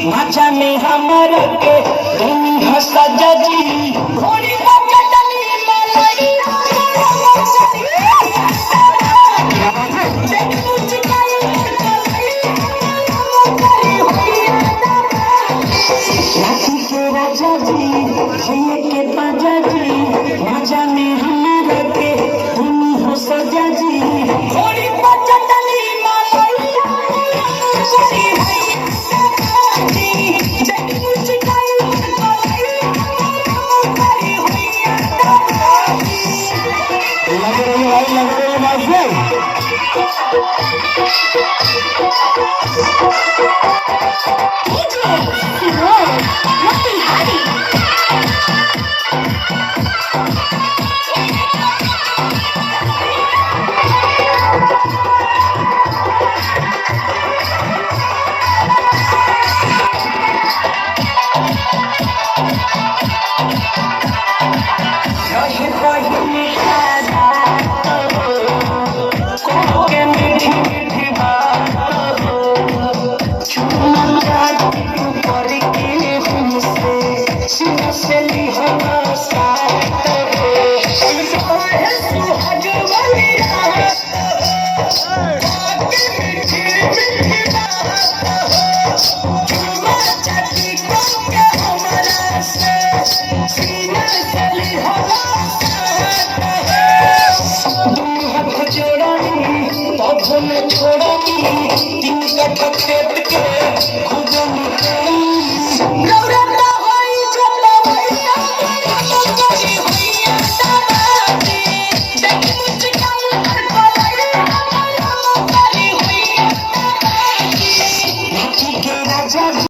मजा में हमारे के तुम हंसा जी घोड़ी का चटनी मलाई राजा जी भैया के बाजा जी मजा में हमारे के तुम हो सजा जी घोड़ी पर चटनी मलाई लग रही है